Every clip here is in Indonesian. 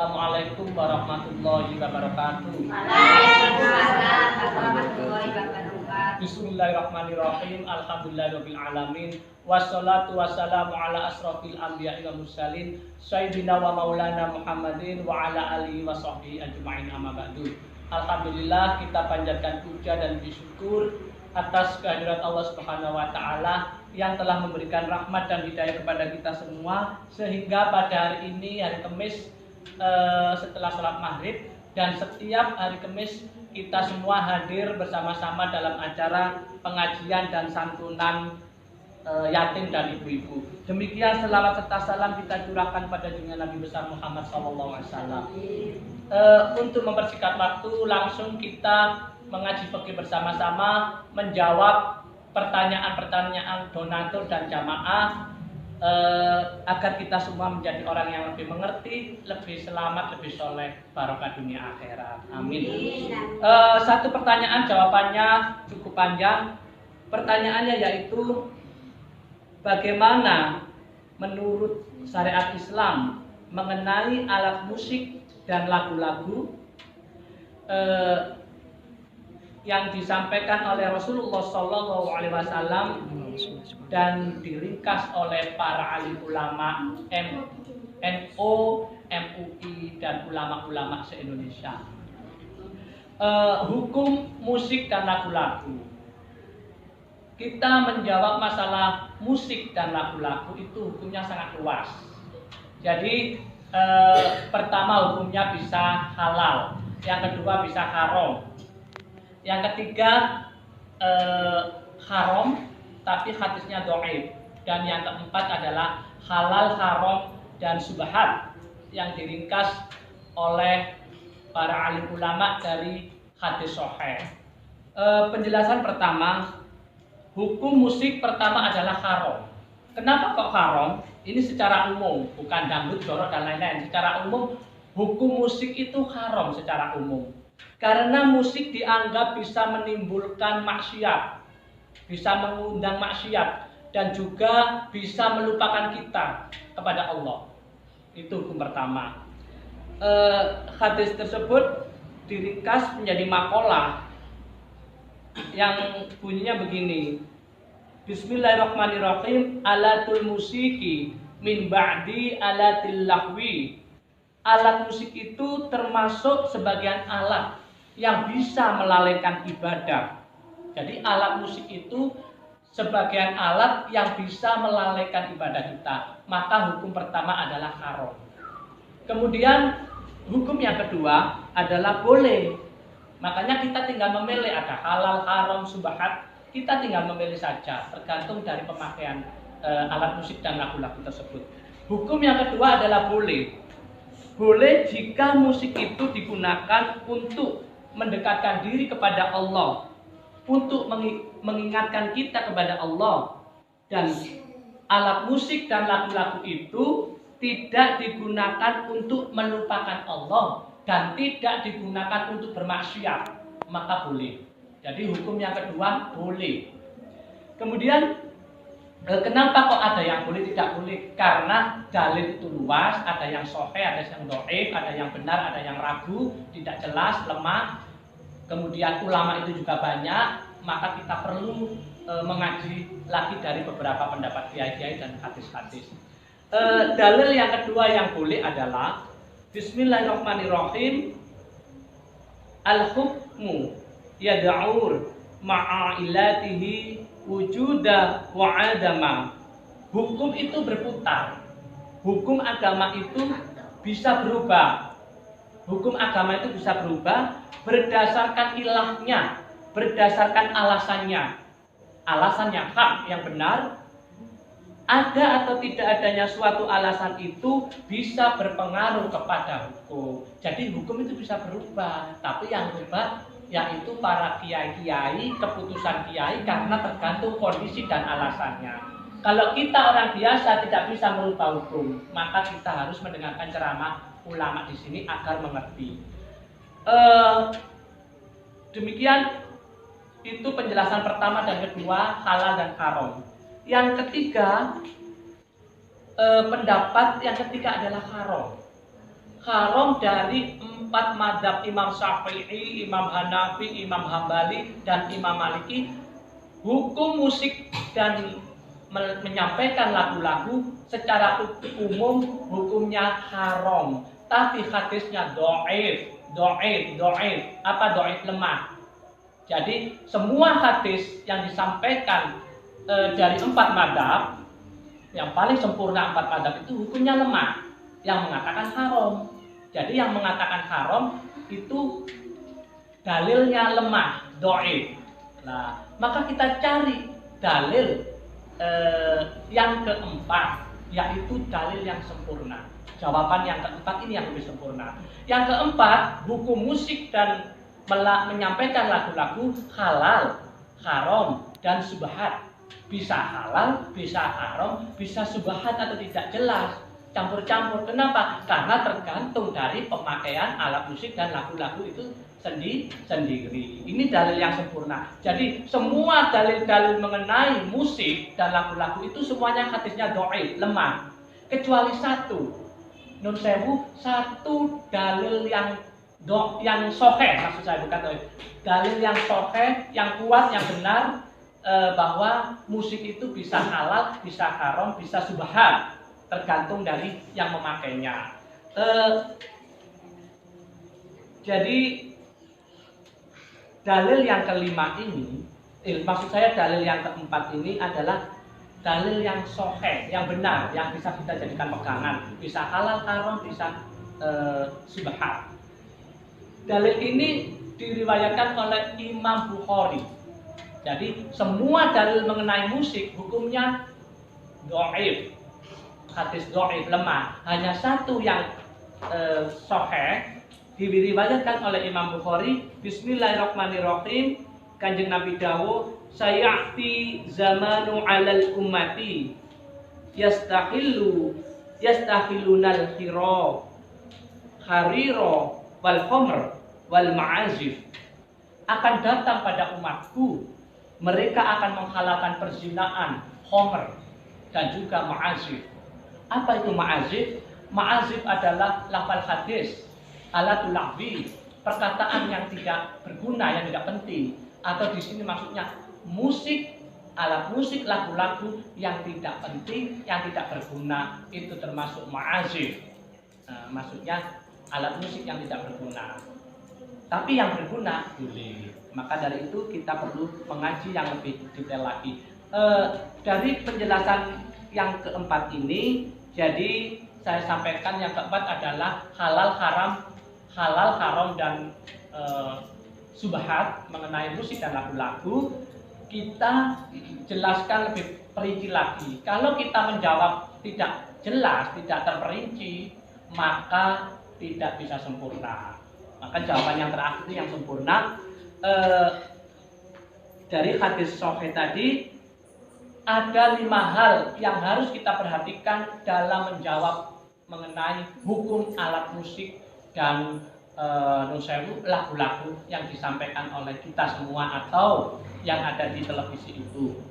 Assalamualaikum warahmatullahi wabarakatuh. Waalaikumsalam warahmatullahi wabarakatuh. Bismillahirrahmanirrahim. Alhamdulillahirabbil alamin. Wassalatu wassalamu ala asrofil anbiya'i wal mursalin sayyidina wa maulana Muhammadin wa ala alihi wa sahbihi ajma'in, amma ba'du. Alhamdulillah, kita panjatkan puja dan bersyukur atas kehadirat Allah Subhanahu wa taala yang telah memberikan rahmat dan hidayah kepada kita semua, sehingga pada hari ini, hari Kamis, setelah sholat maghrib dan setiap hari Kamis kita semua hadir bersama-sama dalam acara pengajian dan santunan yatim dan ibu-ibu. Demikian selawat serta salam kita curahkan pada junjungan Nabi besar Muhammad SAW. Untuk mempersingkat waktu, langsung kita mengaji fikih bersama-sama, menjawab pertanyaan-pertanyaan donatur dan jamaah, agar kita semua menjadi orang yang lebih mengerti, lebih selamat, lebih soleh, barokah dunia akhirat. Amin. Satu pertanyaan, jawabannya cukup panjang. Pertanyaannya yaitu, bagaimana menurut syariat Islam mengenai alat musik dan lagu-lagu yang disampaikan oleh Rasulullah SAW dan diringkas oleh para alim ulama NU, MUI, dan ulama-ulama se-Indonesia. Hukum musik dan lagu-lagu. Kita menjawab masalah musik dan lagu-lagu itu hukumnya sangat luas. Jadi pertama, hukumnya bisa halal, yang kedua bisa haram, yang ketiga haram tapi hadisnya dhaif, dan yang keempat adalah halal, haram, dan subhat yang diringkas oleh para alim ulama dari hadis sahih. Penjelasan pertama, hukum musik pertama adalah haram. Kenapa kok haram? Ini secara umum, bukan dangdut, jorok, dan lain-lain. Secara umum, hukum musik itu haram secara umum. Karena musik dianggap bisa menimbulkan maksiat, bisa mengundang maksiat, dan juga bisa melupakan kita kepada Allah. Itu hukum pertama. Hadis tersebut diringkas menjadi makalah yang bunyinya begini: Bismillahirrahmanirrahim. Alatul musiki min ba'di alatil lahwi. Alat musik itu termasuk sebagian alat yang bisa melalaikan ibadah. Jadi alat musik itu sebagian alat yang bisa melalaikan ibadah kita. Maka hukum pertama adalah haram. Kemudian hukum yang kedua adalah boleh. Makanya kita tinggal memilih, ada halal, haram, subhat. Kita tinggal memilih saja, tergantung dari pemakaian alat musik dan lagu-lagu tersebut. Hukum yang kedua adalah boleh. Boleh jika musik itu digunakan untuk mendekatkan diri kepada Allah, untuk mengingatkan kita kepada Allah. Dan alat musik dan lagu-lagu itu tidak digunakan untuk melupakan Allah dan tidak digunakan untuk bermaksiat, maka boleh. Jadi hukum yang kedua boleh. Kemudian kenapa kok ada yang boleh tidak boleh? Karena dalil itu luas, ada yang sahih, ada yang dhaif, ada yang benar, ada yang ragu, tidak jelas, lemah. Kemudian ulama itu juga banyak, maka kita perlu mengaji lagi dari beberapa pendapat kiai-kiai dan hadis-hadis. Dalil yang kedua yang boleh adalah Bismillahirrahmanirrahim. Al-hukmu yad'ur ma'ilatihi wujuda wa adama. Hukum itu berputar. Hukum agama itu bisa berubah. Hukum agama itu bisa berubah berdasarkan ilahnya, berdasarkan alasannya. Alasan yang hak, yang benar. Ada atau tidak adanya suatu alasan itu bisa berpengaruh kepada hukum. Jadi hukum itu bisa berubah, tapi yang berubah yaitu para kiai-kiai, keputusan kiai, karena tergantung kondisi dan alasannya. Kalau kita orang biasa tidak bisa merubah hukum, maka kita harus mendengarkan ceramah ulama di sini agar mengerti. Demikian itu penjelasan pertama dan kedua, halal dan haram. Yang ketiga, pendapat yang ketiga adalah haram. haram dari 4 mazhab Imam Syafi'i, Imam Hanafi, Imam Hambali, dan Imam Maliki. Hukum musik dan menyampaikan lagu-lagu secara umum hukumnya haram, tapi hadisnya dhaif. Apa dhaif? Lemah. Jadi semua hadis yang disampaikan dari 4 mazhab, yang paling sempurna 4 mazhab itu hukumnya lemah, yang mengatakan haram. Jadi yang mengatakan haram itu dalilnya lemah, dhaif. Nah, maka kita cari dalil yang keempat, yaitu dalil yang sempurna. Jawaban yang keempat ini yang lebih sempurna. Yang keempat, hukum musik dan menyampaikan lagu-lagu halal, haram, dan subhat. Bisa halal, bisa haram, bisa subhat atau tidak jelas, campur-campur. Kenapa? Karena tergantung dari pemakaian alat musik dan lagu-lagu itu sendiri. Ini dalil yang sempurna. Jadi semua dalil-dalil mengenai musik dan lagu-lagu itu semuanya hadisnya dhaif, lemah. Kecuali satu, nun sewu, satu dalil yang sahih, maksud saya bukan dhaif. Dalil yang sahih, yang kuat, yang benar, bahwa musik itu bisa halal, bisa haram, bisa subhat, tergantung dari yang memakainya. Jadi dalil yang kelima ini, maksud saya dalil yang keempat ini adalah dalil yang sahih, yang benar, yang bisa kita jadikan pegangan, bisa halal, haram, bisa subhat. Dalil ini diriwayatkan oleh Imam Bukhari. Jadi semua dalil mengenai musik hukumnya dhaif, hadis dhaif, lemah. Hanya satu yang sahih diriwayatkan oleh Imam Bukhari. Bismillahirrahmanirrahim. Kanjeng Nabi dawuh, sayati zamanu 'alal ummati yastahilunal khira harira wal khamr wal ma'azif. Akan datang pada umatku, mereka akan menghalalkan perzinaan, khamr, dan juga ma'azif. Apa itu ma'azif? Ma'azif adalah lafal hadis, alatul lahwi, perkataan yang tidak berguna, yang tidak penting. Atau di sini maksudnya musik, alat musik, lagu-lagu yang tidak penting, yang tidak berguna, itu termasuk ma'azif. Maksudnya alat musik yang tidak berguna. Tapi yang berguna boleh. Maka dari itu kita perlu mengaji yang lebih detail lagi. Dari penjelasan yang keempat ini, jadi saya sampaikan yang keempat adalah halal, haram, dan subhat mengenai musik dan lagu-lagu. Kita jelaskan lebih perinci lagi. Kalau kita menjawab tidak jelas, tidak terperinci, maka tidak bisa sempurna. Maka jawaban yang terakhir itu yang sempurna. Dari hadis sahih tadi, ada 5 hal yang harus kita perhatikan dalam menjawab mengenai hukum alat musik dan lagu-lagu yang disampaikan oleh kita semua atau yang ada di televisi itu.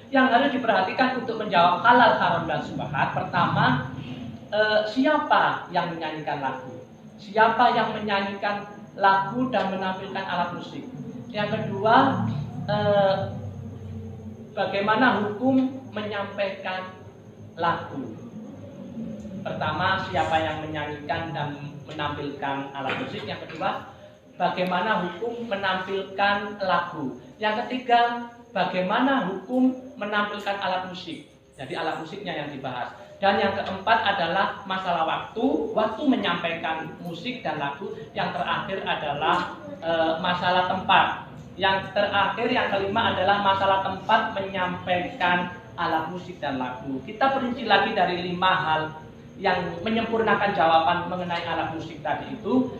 Yang harus diperhatikan untuk menjawab halal, haram, dan subhat. Pertama, siapa yang menyanyikan lagu? Siapa yang menyanyikan lagu dan menampilkan alat musik? Yang kedua, bagaimana hukum menyampaikan lagu? Pertama, siapa yang menyanyikan dan menampilkan alat musik? Yang kedua, bagaimana hukum menampilkan lagu? Yang ketiga, bagaimana hukum menampilkan alat musik? Jadi alat musiknya yang dibahas. Dan yang keempat adalah masalah waktu menyampaikan musik dan lagu. Yang terakhir adalah masalah tempat. Yang terakhir, yang kelima adalah masalah tempat menyampaikan alat musik dan lagu. Kita perinci lagi dari 5 hal yang menyempurnakan jawaban mengenai alat musik tadi itu.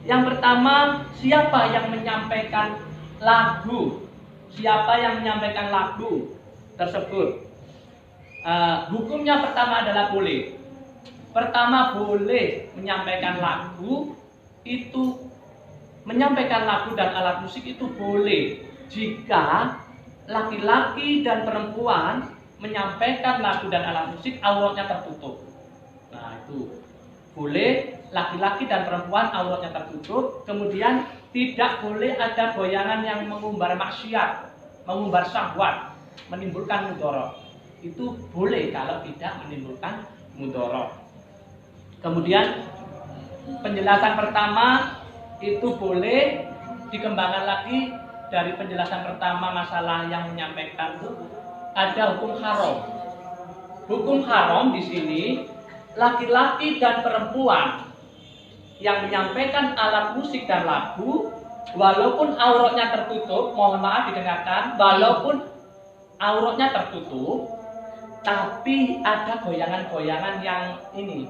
Yang pertama, siapa yang menyampaikan lagu? Siapa yang menyampaikan lagu tersebut? Hukumnya pertama adalah boleh. Pertama, boleh menyampaikan lagu itu, menyampaikan lagu dan alat musik itu boleh jika laki-laki dan perempuan menyampaikan lagu dan alat musik auratnya tertutup. Nah, itu boleh laki-laki dan perempuan auratnya tertutup. Kemudian tidak boleh ada goyangan yang mengumbar maksiat, mengumbar syahwat, menimbulkan mudorot. Itu boleh kalau tidak menimbulkan mudorot. Kemudian penjelasan pertama itu boleh dikembangkan lagi dari penjelasan pertama masalah yang menyampaikan itu ada hukum haram. Hukum haram di sini laki-laki dan perempuan yang menyampaikan alat musik dan lagu walaupun auratnya tertutup, mohon maaf didengarkan, walaupun auratnya tertutup tapi ada goyangan-goyangan yang ini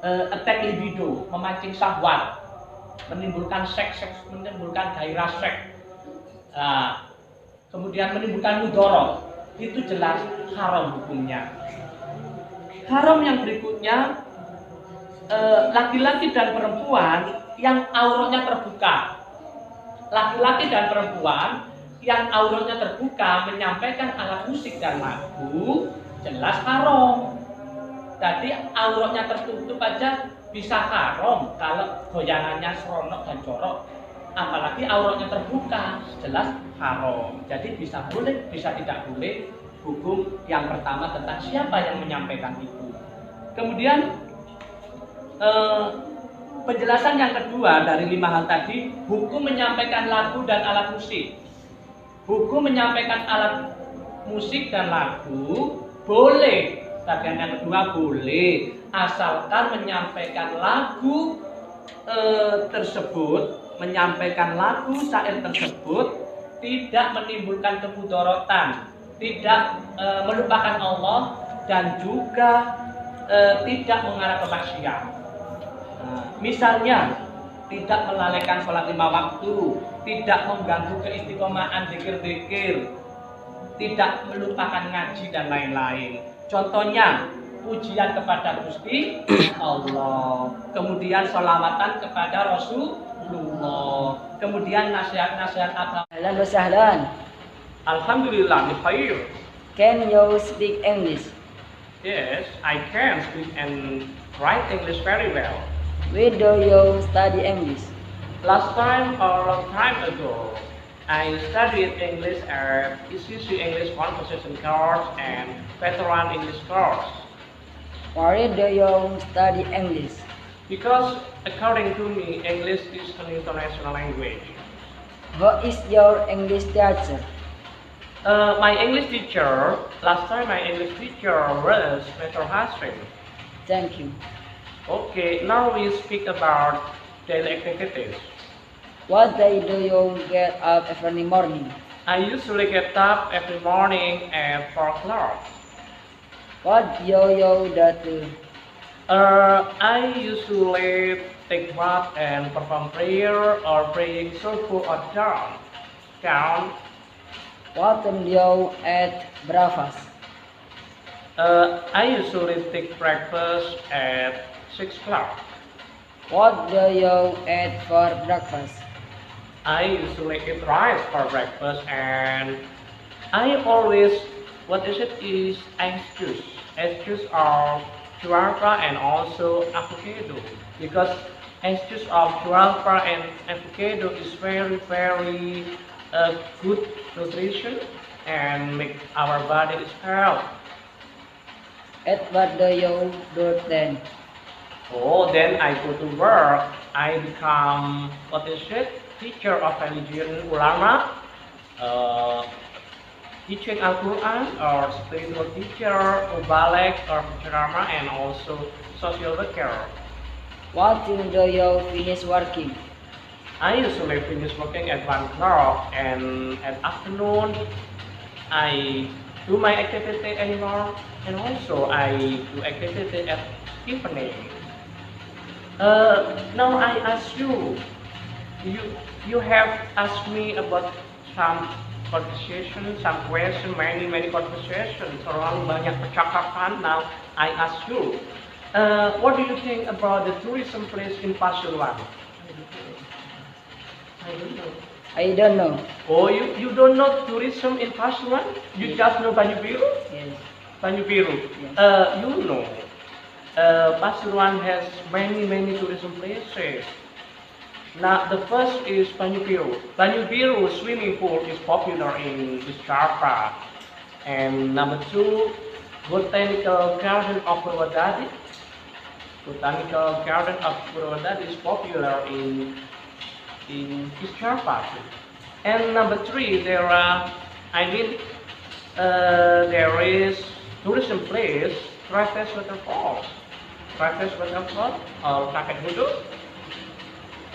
attack libido, memancing syahwat, menimbulkan seks, menimbulkan gairah seks, kemudian menimbulkan mudorot, itu jelas haram hukumnya. Haram yang berikutnya, laki-laki dan perempuan yang auratnya terbuka. Laki-laki dan perempuan yang auratnya terbuka menyampaikan alat musik dan lagu jelas haram. Jadi auratnya tertutup aja bisa haram kalau goyangannya seronok dan jorok. Apalagi auratnya terbuka, jelas haram. Jadi bisa boleh, bisa tidak boleh. Hukum yang pertama tentang siapa yang menyampaikan itu. Kemudian penjelasan yang kedua dari 5 hal tadi, hukum menyampaikan lagu dan alat musik. Hukum menyampaikan alat musik dan lagu boleh. Bagian yang kedua boleh, asalkan menyampaikan lagu tersebut, menyampaikan lagu syair tersebut tidak menimbulkan kemudorotan, tidak melupakan Allah dan juga tidak mengarah ke maksiat. Misalnya tidak melalaikan sholat 5 waktu, tidak mengganggu keistiqomahan zikir-zikir, tidak melupakan ngaji dan lain-lain. Contohnya pujian kepada Gusti Allah, kemudian sholawatan kepada Rasulullah, kemudian nasihat-nasihat agama. Ahlan wa sahlan. Alhamdulillah, bikhair. Can you speak English? Yes, I can speak and write English very well. Where do you study English? Last time or long time ago, I studied English at ECC English Conversation course and Veteran English course. Why do you study English? Because according to me, English is an international language. Who is your English teacher? My English teacher, last time my English teacher was Mr. Hashim. Thank you. Okay, now we speak about daily activities. What day do you get up every morning? I usually get up every morning at 4 o'clock. What do you do? I usually take bath and perform prayer or praying subuh or dawn. What time do you eat breakfast? I usually take breakfast at 6 o'clock. What do you eat for breakfast? I usually eat rice for breakfast and I always, is ice juice. Ice juice of guava and also avocado. Because ice juice of guava and avocado is very good nutrition and make our body healthy. And what do you do then? Oh, then I go to work. I become teacher of religion ulama, teaching Al-Quran or spiritual teacher, mubalek or ceramah, and also social worker. What time do you finish working? I usually finish working at 1 o'clock and at afternoon I do my activity anymore and also I do activity at evening. Now I ask you, you have asked me about some conversation, some question, many conversations, terlalu banyak percakapan. Now I ask you, what do you think about the tourism place in Pasuruan? I don't know. Oh, you don't know tourism in Pasuruan? You just know Banyu Biru? Yes. Banyu Biru. Yes. You know, Pasuruan has many tourism places. Now the first is Banyu Biru. Banyu Biru swimming pool is popular in East Java. And number two, Botanical Garden of Purwodadi. Botanical Garden of Purwodadi is popular in East Java. And number three, there is tourism place, Traves Waterfalls. Traves Waterfall or Kakek Hudu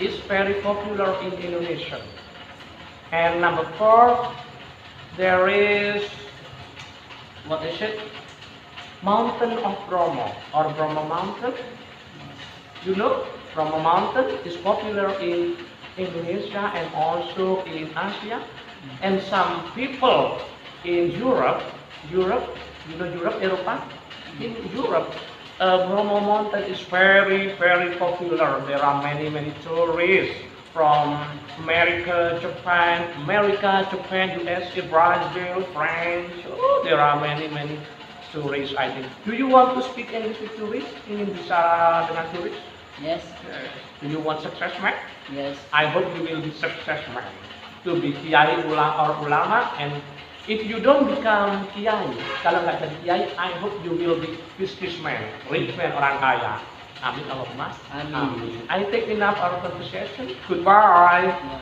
is very popular in Indonesia. And number four, there is, what is it? Mountain of Bromo or Bromo Mountain. You know, Bromo Mountain is popular in Indonesia and also in Asia. And some people in Europe, you know Europe, Eropa? In Europe, Bromo Mountain is very popular. There are many tourists from America, Japan, USA, Brazil, France. Oh, there are many tourists, I think. Do you want to speak English with tourists? Ingin bicara dengan turis? Yes. Do you want success, man? Yes. I hope you will be success, man. To be kiai or ulama, and if you don't become kiai, kalau nggak jadi kiai, I hope you will be businessman, rich man, orang kaya. Amin Allahumma. Amin. I take enough our conversation. Goodbye. Yeah.